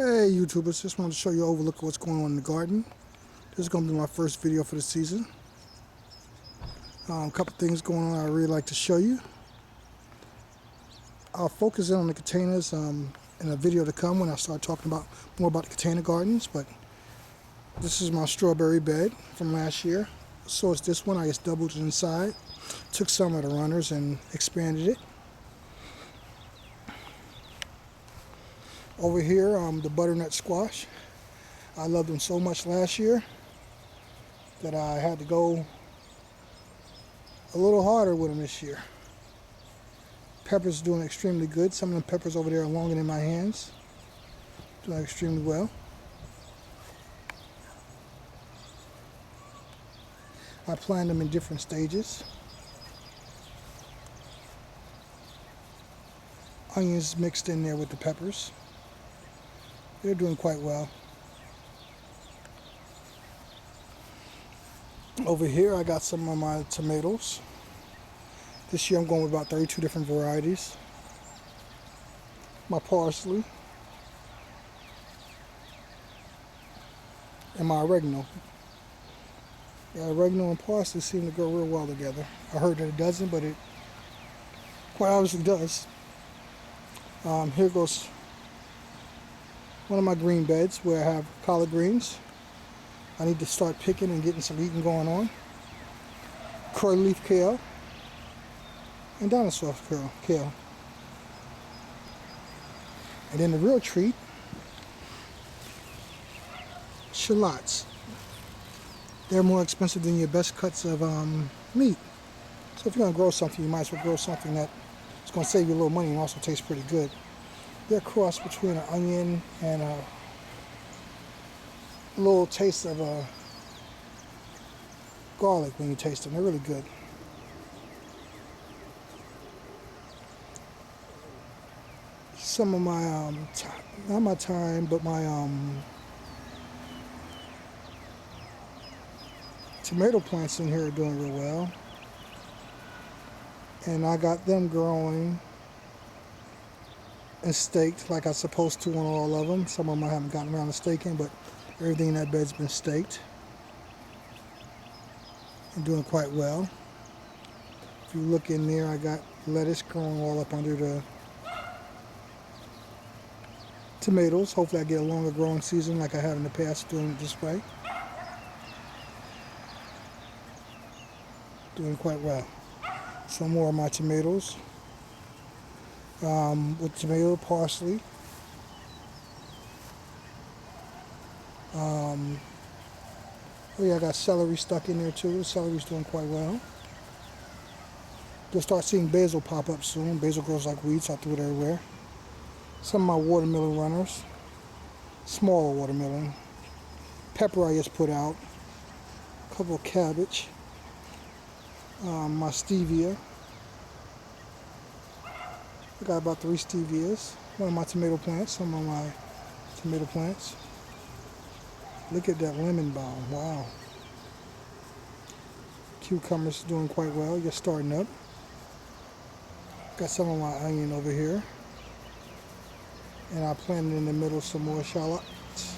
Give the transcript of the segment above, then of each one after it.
Hey YouTubers, just wanted to show you an overlook of what's going on in the garden. This is going to be my first video for the season. A couple things going on I really like to show you. I'll focus in on the containers in a video to come when I start talking more about the container gardens. But this is my strawberry bed from last year. So it's this one. I just doubled it inside. Took some of the runners and expanded it. Over here, the Butternut Squash. I loved them so much last year that I had to go a little harder with them this year. Peppers doing extremely good. Some of the peppers over there are longer than my hands. Doing extremely well. I planted them in different stages. Onions mixed in there with the peppers. They're doing quite well. Over here I got some of my tomatoes. This year I'm going with about 32 different varieties. My parsley. And my oregano. Yeah, oregano and parsley seem to go real well together. I heard that it doesn't, but it quite obviously does. Here goes one of my green beds where I have collard greens. I need to start picking and getting some eating going on. Curly leaf kale and dinosaur kale. And then the real treat, shallots. They're more expensive than your best cuts of meat. So if you're going to grow something, you might as well grow something that's going to save you a little money and also taste pretty good. They're a cross between an onion and a little taste of garlic when you taste them. They're really good. Some of my, not my thyme, but my tomato plants in here are doing real well. And I got them growing and staked like I'm supposed to on all of them. Some of them I haven't gotten around to staking, but everything in that bed's been staked and doing quite well. If you look in there, I got lettuce growing all up under the tomatoes. Hopefully I get a longer growing season like I have in the past doing it this way. Doing quite well. Some more of my tomatoes. With tomato, parsley. Oh yeah, I got celery stuck in there too. Celery's doing quite well. You'll start seeing basil pop up soon. Basil grows like weeds, so I threw it everywhere. Some of my watermelon runners. Smaller watermelon. Pepper I just put out. A couple of cabbage. My stevia. I got about 3 stevias. One of my tomato plants. Some of my tomato plants. Look at that lemon balm. Wow. Cucumbers doing quite well. Just starting up. Got some of my onion over here. And I planted in the middle some more shallots.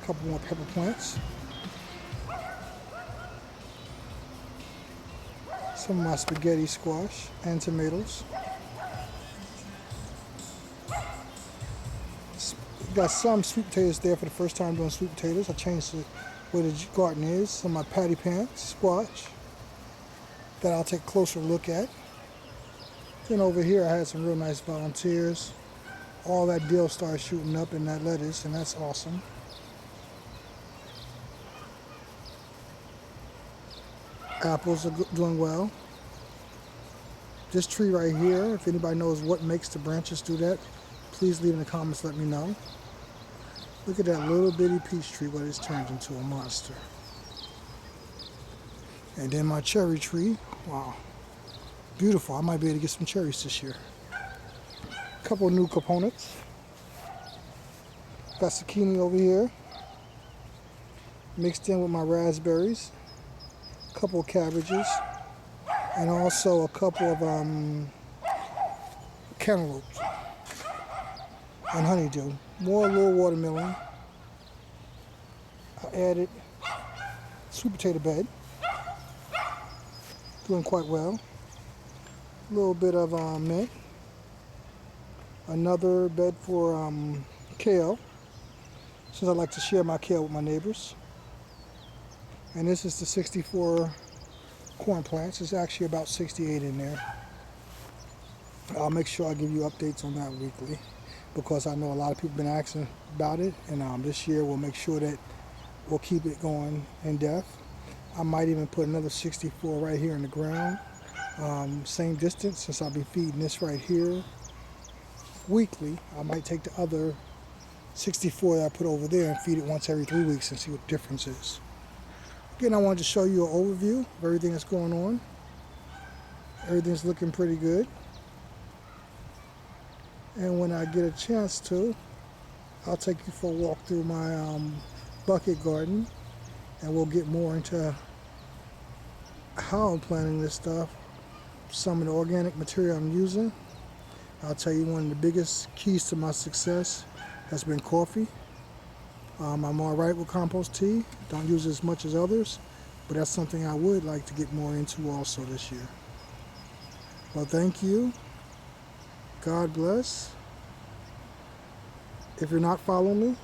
A couple more pepper plants. Some of my spaghetti squash and tomatoes. Got some sweet potatoes there for the first time doing sweet potatoes. I changed where the garden is. Some of my patty pants, squash, that I'll take a closer look at. Then over here I had some real nice volunteers. All that dill started shooting up in that lettuce, and that's awesome. Apples are doing well. This tree right here, if anybody knows what makes the branches do that, please leave in the comments, let me know. Look at that little bitty peach tree, what it's turned into, a monster. And then my cherry tree, wow, beautiful. I might be able to get some cherries this year. A couple of new components. Got zucchini over here, mixed in with my raspberries. Couple of cabbages, and also a couple of cantaloupes. and honeydew. More little watermelon. I added sweet potato bed, doing quite well. A little bit of mint. Another bed for kale, since I like to share my kale with my neighbors. And this is the 64 corn plants. There's actually about 68 in there. I'll make sure I give you updates on that weekly, because I know a lot of people have been asking about it, and this year we'll make sure that we'll keep it going in depth. I might even put another 64 right here in the ground, same distance, since I'll be feeding this right here weekly. I might take the other 64 that I put over there and feed it once every 3 weeks and see what the difference is. Again, I wanted to show you an overview of everything that's going on. Everything's looking pretty good. And when I get a chance to, I'll take you for a walk through my bucket garden, and we'll get more into how I'm planting this stuff, some of the organic material I'm using. I'll tell you, one of the biggest keys to my success has been coffee. I'm all right with compost tea. Don't use it as much as others, but that's something I would like to get more into also this year. Well, thank you. God bless. If you're not following me,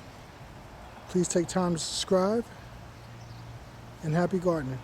please take time to subscribe, and happy gardening.